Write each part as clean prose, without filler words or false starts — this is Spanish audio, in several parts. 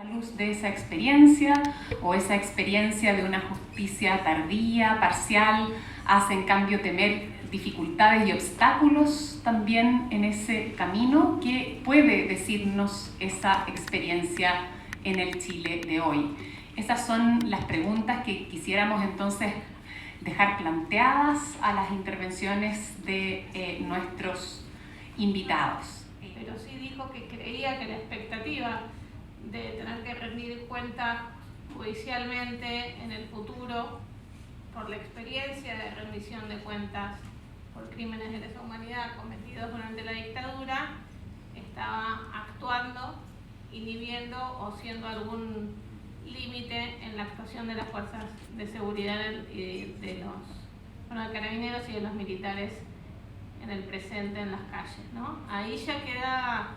A la luz de esa experiencia o esa experiencia de una justicia tardía, parcial, hace en cambio temer dificultades y obstáculos también en ese camino. ¿Qué puede decirnos esa experiencia en el Chile de hoy? Esas son las preguntas que quisiéramos entonces dejar planteadas a las intervenciones de nuestros invitados. Pero sí dijo que creía que la expectativa de tener que rendir cuentas judicialmente en el futuro por la experiencia de rendición de cuentas por crímenes de lesa humanidad cometidos durante la dictadura estaba actuando, inhibiendo o siendo algún límite en la actuación de las fuerzas de seguridad y de los carabineros y de los militares en el presente en las calles, ¿no? Ahí ya queda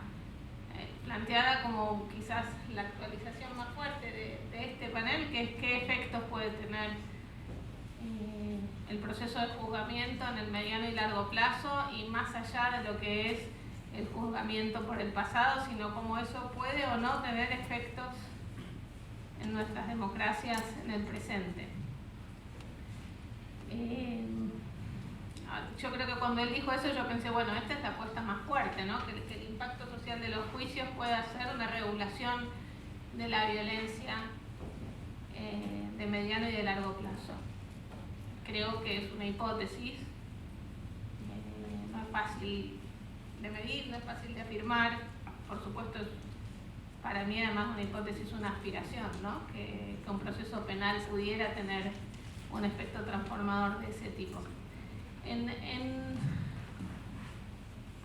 planteada como quizás la actualización más fuerte de este panel, que es qué efectos puede tener el proceso de juzgamiento en el mediano y largo plazo, y más allá de lo que es el juzgamiento por el pasado, sino cómo eso puede o no tener efectos en nuestras democracias en el presente. Yo creo que cuando él dijo eso yo pensé, bueno, esta es la apuesta más fuerte, ¿no? Que el impacto social de los juicios pueda ser una regulación de la violencia de mediano y de largo plazo. Creo que es una hipótesis, no es fácil de medir, no es fácil de afirmar, por supuesto es para mí además una hipótesis, una aspiración, ¿no? Que un proceso penal pudiera tener un efecto transformador de ese tipo. En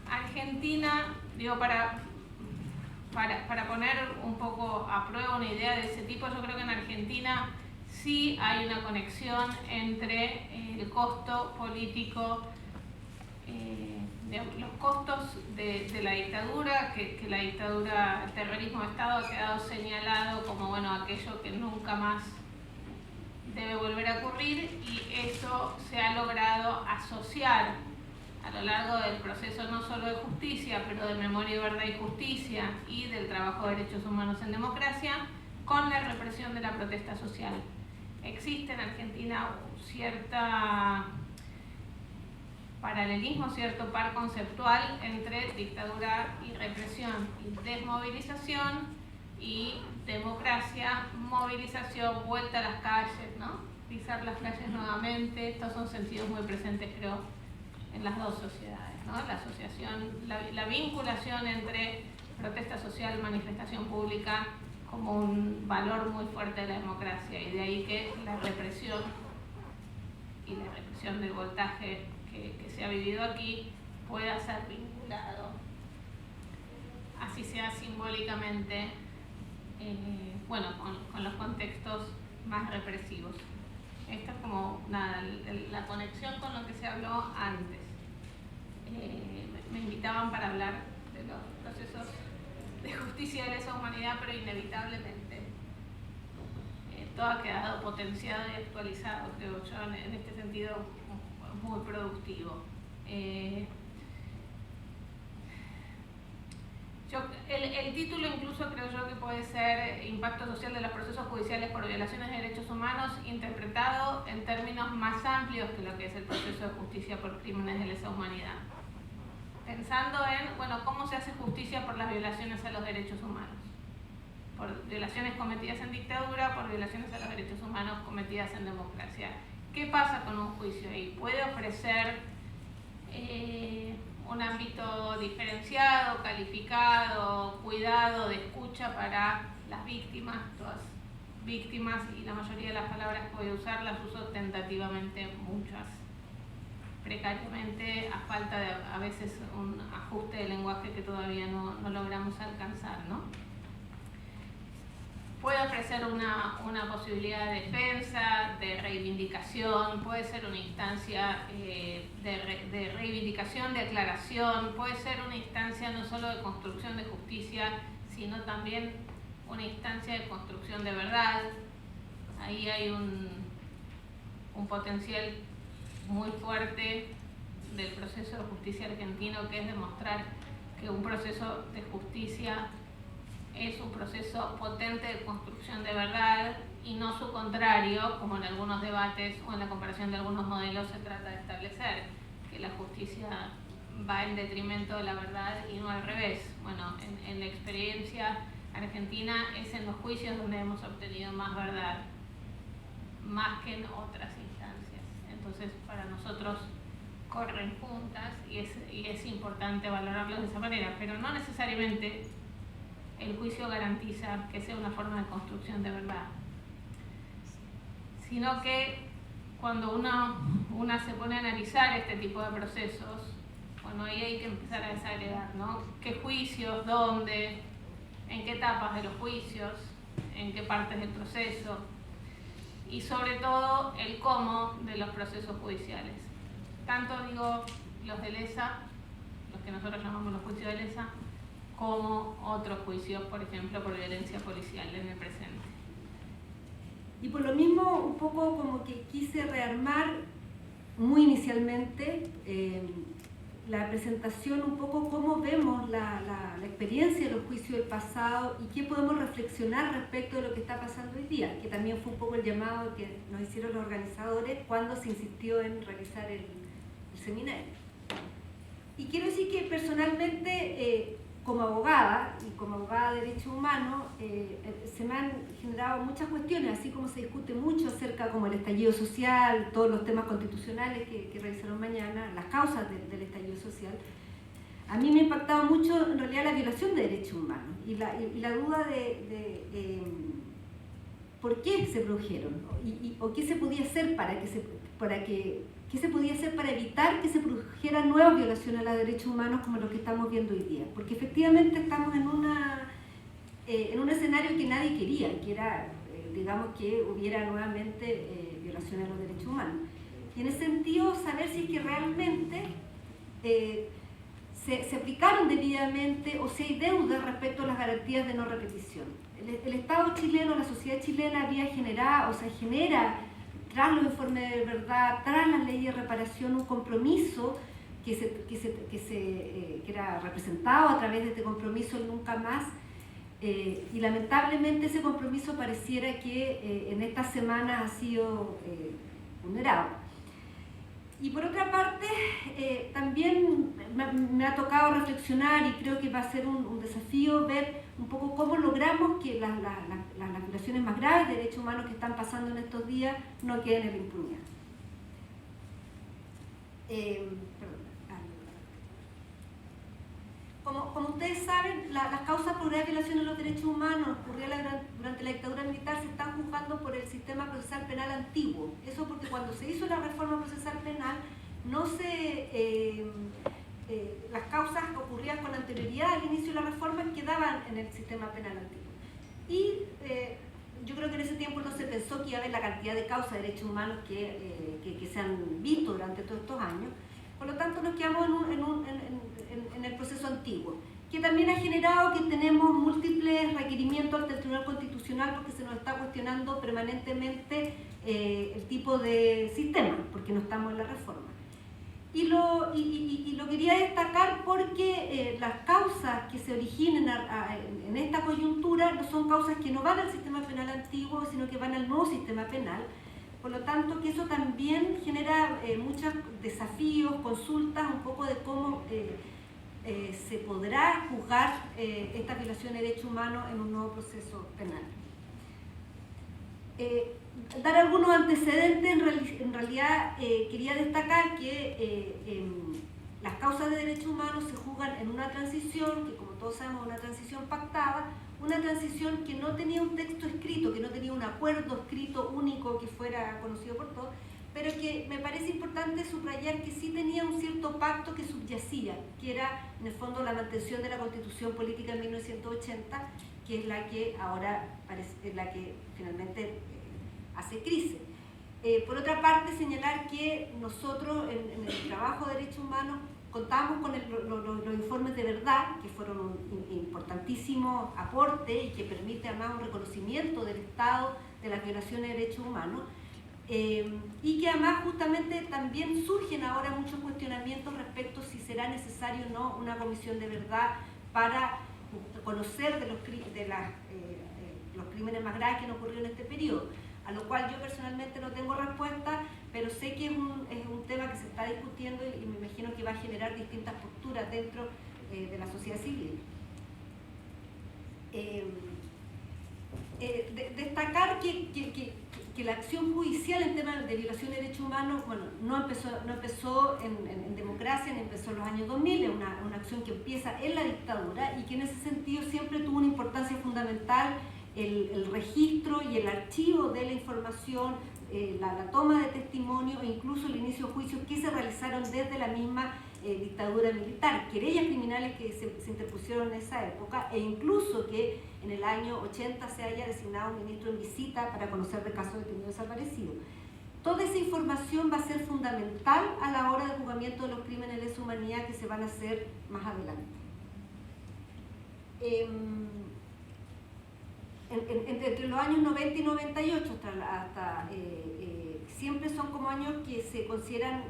Argentina, digo, para poner un poco a prueba una idea de ese tipo, yo creo que en Argentina sí hay una conexión entre el costo político, los costos de la dictadura, que la dictadura, el terrorismo de Estado ha quedado señalado como, bueno, aquello que nunca más debe volver a ocurrir, y eso se ha logrado asociar a lo largo del proceso no solo de justicia, pero de memoria, verdad y justicia y del trabajo de derechos humanos en democracia, con la represión de la protesta social. Existe en Argentina cierta paralelismo, cierto par conceptual entre dictadura y represión, y desmovilización y democracia, movilización, vuelta a las calles, ¿no? Pisar las calles nuevamente. Estos son sentidos muy presentes, creo, en las dos sociedades, ¿no? La asociación, la vinculación entre protesta social, manifestación pública como un valor muy fuerte de la democracia, y de ahí que la represión y la represión del voltaje que se ha vivido aquí pueda ser vinculado, así sea simbólicamente, bueno, con los contextos más represivos. Esta es como nada, la conexión con lo que se habló antes. Me invitaban para hablar de los procesos de justicia de lesa humanidad, pero inevitablemente todo ha quedado potenciado y actualizado, creo yo, en este sentido muy productivo. El título incluso creo yo que puede ser Impacto social de los procesos judiciales por violaciones de derechos humanos, interpretado en términos más amplios que lo que es el proceso de justicia por crímenes de lesa humanidad. Pensando en, bueno, cómo se hace justicia por las violaciones a los derechos humanos, por violaciones cometidas en dictadura, por violaciones a los derechos humanos cometidas en democracia. ¿Qué pasa con un juicio ahí? ¿Puede ofrecer un ámbito diferenciado, calificado, cuidado, de escucha para las víctimas? Todas víctimas, y la mayoría de las palabras que voy a usar las uso tentativamente, muchas precariamente, a falta de a veces un ajuste de lenguaje que todavía no logramos alcanzar, ¿no? Puede ofrecer una posibilidad de defensa, de reivindicación, puede ser una instancia de reivindicación, de aclaración, puede ser una instancia no solo de construcción de justicia, sino también una instancia de construcción de verdad. Ahí hay un potencial muy fuerte del proceso de justicia argentino, que es demostrar que un proceso de justicia es un proceso potente de construcción de verdad y no su contrario, como en algunos debates o en la comparación de algunos modelos se trata de establecer, que la justicia va en detrimento de la verdad y no al revés. Bueno, en la experiencia argentina es en los juicios donde hemos obtenido más verdad, más que en otras instancias. Entonces, para nosotros corren juntas y es importante valorarlos de esa manera, pero no necesariamente el juicio garantiza que sea una forma de construcción de verdad, sino que cuando una se pone a analizar este tipo de procesos, bueno, ahí hay que empezar a desagregar, ¿no? ¿Qué juicios? ¿Dónde? ¿En qué etapas de los juicios? ¿En qué partes del proceso? Y sobre todo el cómo de los procesos judiciales. Tanto digo los de lesa, los que nosotros llamamos los juicios de lesa, como otros juicios, por ejemplo, por violencia policial en el presente. Y por lo mismo, un poco como que quise rearmar muy inicialmente la presentación, un poco cómo vemos la experiencia de los juicios del pasado y qué podemos reflexionar respecto de lo que está pasando hoy día, que también fue un poco el llamado que nos hicieron los organizadores cuando se insistió en realizar el seminario. Y quiero decir que personalmente, como abogada y como abogada de derechos humanos, se me han generado muchas cuestiones, así como se discute mucho acerca como el estallido social, todos los temas constitucionales que revisaron mañana, las causas del estallido social. A mí me ha impactado mucho en realidad la violación de derechos humanos y la duda de por qué se produjeron o qué se podía hacer ¿qué se podía hacer para evitar que se produjeran nuevas violaciones a los derechos humanos como lo que estamos viendo hoy día? Porque efectivamente estamos en un escenario que nadie quería, que era, digamos, que hubiera nuevamente violaciones a los derechos humanos. Y en ese sentido, saber si es que realmente se aplicaron debidamente o si hay deudas respecto a las garantías de no repetición. El Estado chileno, la sociedad chilena había generado, genera, tras los informes de verdad, tras las leyes de reparación, un compromiso que era representado a través de este compromiso Nunca Más, y lamentablemente ese compromiso pareciera que en estas semanas ha sido vulnerado. Y por otra parte, también me ha tocado reflexionar y creo que va a ser un desafío ver un poco cómo logramos que las violaciones más graves de derechos humanos que están pasando en estos días no queden en la impunidad. Como ustedes saben, las causas por graves violaciones de los derechos humanos ocurridas durante la dictadura militar se están juzgando por el sistema procesal penal antiguo. Eso porque cuando se hizo la reforma procesal penal, las causas ocurridas con anterioridad al inicio de la reforma quedaban en el sistema penal antiguo. Y yo creo que en ese tiempo no se pensó que iba a haber la cantidad de causas de derechos humanos que se han visto durante todos estos años. Por lo tanto, nos quedamos en el proceso antiguo, que también ha generado que tenemos múltiples requerimientos ante el Tribunal Constitucional porque se nos está cuestionando permanentemente el tipo de sistema, porque no estamos en la reforma. Y lo quería destacar porque las causas que se originen en esta coyuntura no son causas que no van al sistema penal antiguo, sino que van al nuevo sistema penal. Por lo tanto, que eso también genera muchos desafíos, consultas, un poco de cómo se podrá juzgar esta violación de derechos humanos en un nuevo proceso penal. Dar algunos antecedentes, en realidad quería destacar que las causas de derechos humanos se juzgan en una transición, que como todos sabemos es una transición pactada, una transición que no tenía un texto escrito, que no tenía un acuerdo escrito único que fuera conocido por todos, pero que me parece importante subrayar que sí tenía un cierto pacto que subyacía, que era en el fondo la mantención de la Constitución Política en 1980, que es la que ahora es la que finalmente hace crisis. Por otra parte, señalar que nosotros en el trabajo de derechos humanos contamos con los informes de verdad, que fueron un importantísimo aporte y que permite además un reconocimiento del Estado de las violaciones de derechos humanos, y que además justamente también surgen ahora muchos cuestionamientos respecto a si será necesario o no una comisión de verdad para conocer de los crímenes más graves que han ocurrido en este periodo, a lo cual yo personalmente no tengo respuesta, pero sé que es un tema que se está discutiendo y me imagino que va a generar distintas posturas dentro de la sociedad civil. Destacar que la acción judicial en temas de violación de derechos humanos, bueno, no empezó en democracia, ni empezó en los años 2000, es una acción que empieza en la dictadura y que en ese sentido siempre tuvo una importancia fundamental el registro y el archivo de la información, la toma de testimonio e incluso el inicio de juicios que se realizaron desde la misma dictadura militar, querellas criminales que se interpusieron en esa época e incluso que en el año 80 se haya designado un ministro en visita para conocer de casos de detenidos desaparecidos. Toda esa información va a ser fundamental a la hora del juzgamiento de los crímenes de lesa humanidad que se van a hacer más adelante. Entre los años 90 y 98 siempre son como años que se consideran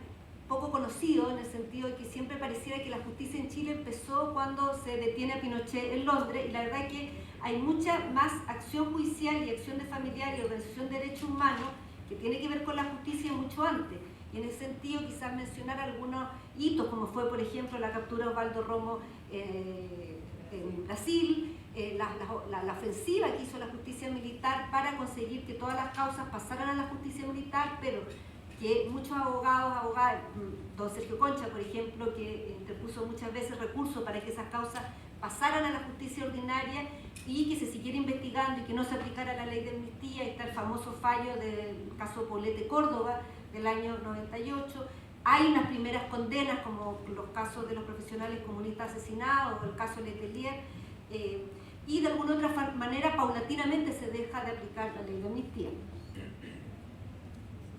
poco conocidos en el sentido de que siempre pareciera que la justicia en Chile empezó cuando se detiene a Pinochet en Londres y la verdad es que hay mucha más acción judicial y acción de familiar y organización de derechos humanos que tiene que ver con la justicia mucho antes. Y en ese sentido quizás mencionar algunos hitos como fue por ejemplo la captura de Osvaldo Romo en Brasil, la ofensiva que hizo la justicia militar para conseguir que todas las causas pasaran a la justicia militar, pero que muchos abogadas, don Sergio Concha, por ejemplo, que interpuso muchas veces recursos para que esas causas pasaran a la justicia ordinaria y que se siguiera investigando y que no se aplicara la ley de amnistía. Está el famoso fallo del caso Poblete Córdoba del año 98. Hay unas primeras condenas como los casos de los profesionales comunistas asesinados o el caso Letelier, y de alguna otra manera paulatinamente se deja de aplicar la ley de amnistía.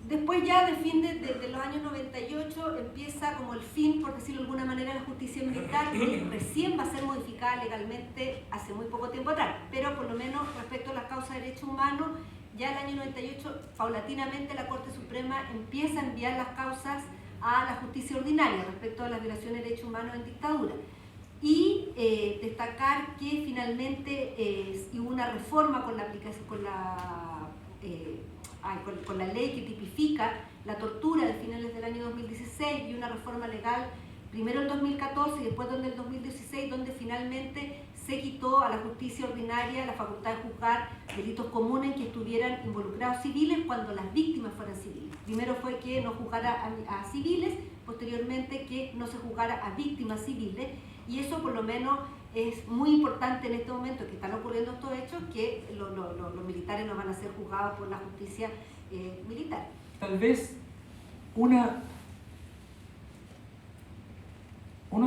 Después ya de fin de los años 98 empieza como el fin, por decirlo de alguna manera, la justicia militar, que recién va a ser modificada legalmente hace muy poco tiempo atrás, pero por lo menos respecto a las causas de derechos humanos, ya el año 98 paulatinamente la Corte Suprema empieza a enviar las causas a la justicia ordinaria respecto a las violaciones de derechos humanos en dictadura. Y destacar que finalmente hubo una reforma con la aplicación, con la ley que tipifica la tortura de finales del año 2016 y una reforma legal primero en 2014 y después en el 2016 donde finalmente se quitó a la justicia ordinaria la facultad de juzgar delitos comunes que estuvieran involucrados civiles cuando las víctimas fueran civiles. Primero fue que no juzgara a civiles, posteriormente que no se juzgara a víctimas civiles y eso por lo menos es muy importante en este momento que están ocurriendo estos hechos, que los militares no van a ser juzgados por la justicia militar. Tal vez uno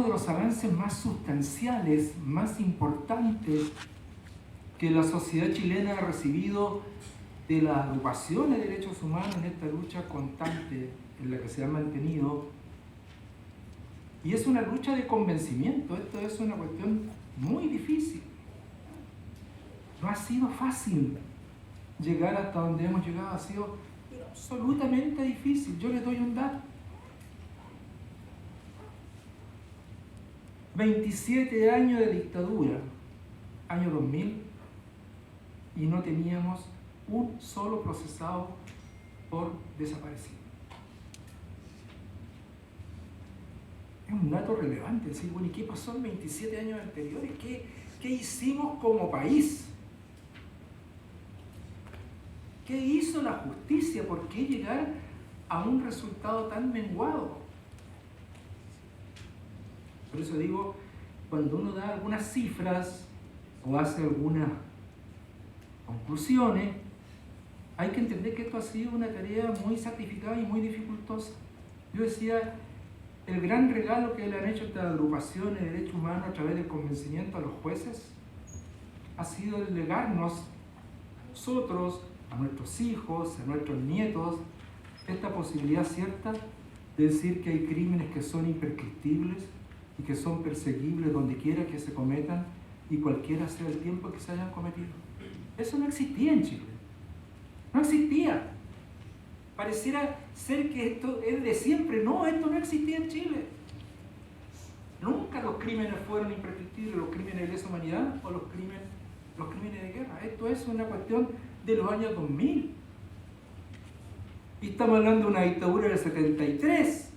de los avances más sustanciales, más importantes que la sociedad chilena ha recibido de las agrupaciones de derechos humanos en esta lucha constante en la que se ha mantenido. Y es una lucha de convencimiento, esto es una cuestión muy difícil. No ha sido fácil llegar hasta donde hemos llegado, ha sido absolutamente difícil. Yo les doy un dato. 27 años de dictadura, año 2000, y no teníamos un solo procesado por desaparecido. Es un dato relevante, decir, bueno, ¿y qué pasó en 27 años anteriores? ¿Qué hicimos como país? ¿Qué hizo la justicia? ¿Por qué llegar a un resultado tan menguado? Por eso digo, cuando uno da algunas cifras o hace algunas conclusiones, hay que entender que esto ha sido una tarea muy sacrificada y muy dificultosa. Yo decía, el gran regalo que le han hecho estas agrupaciones de derechos humanos a través del convencimiento a los jueces ha sido el legarnos a nosotros, a nuestros hijos, a nuestros nietos, esta posibilidad cierta de decir que hay crímenes que son imprescriptibles y que son perseguibles donde quiera que se cometan y cualquiera sea el tiempo que se hayan cometido. Eso no existía en Chile. No existía. Pareciera ser que esto es de siempre. No, esto no existía en Chile. Nunca los crímenes fueron imprescriptibles, los crímenes de lesa humanidad o los crímenes de guerra. Esto es una cuestión de los años 2000. Y estamos hablando de una dictadura del 73.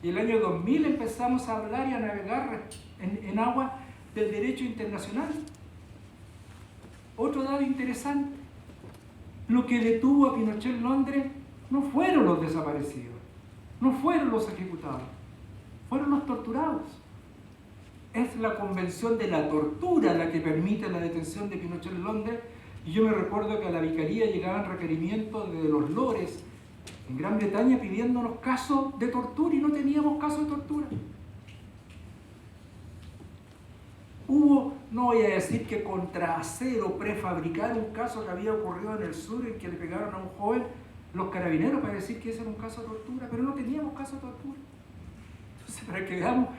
Y el año 2000 empezamos a hablar y a navegar en agua del derecho internacional. Otro dato interesante. Lo que detuvo a Pinochet en Londres no fueron los desaparecidos, no fueron los ejecutados, fueron los torturados. Es la convención de la tortura la que permite la detención de Pinochet en Londres. Y yo me recuerdo que a la vicaría llegaban requerimientos de los lores en Gran Bretaña pidiéndonos casos de tortura y no teníamos casos de tortura. Hubo, no voy a decir que contra acero prefabricar un caso que había ocurrido en el sur en que le pegaron a un joven los carabineros para decir que ese era un caso de tortura, pero no teníamos caso de tortura. Entonces, para que veamos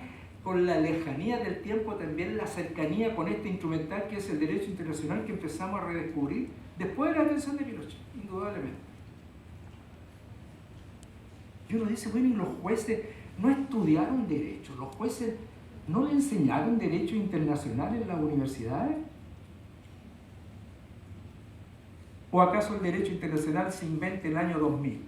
con la lejanía del tiempo también la cercanía con este instrumental que es el derecho internacional que empezamos a redescubrir después de la detención de Pinochet, indudablemente. Y uno dice, bueno, y los jueces no estudiaron derecho, los jueces no le enseñaron derecho internacional en las universidades. ¿O acaso el derecho internacional se inventa en el año 2000?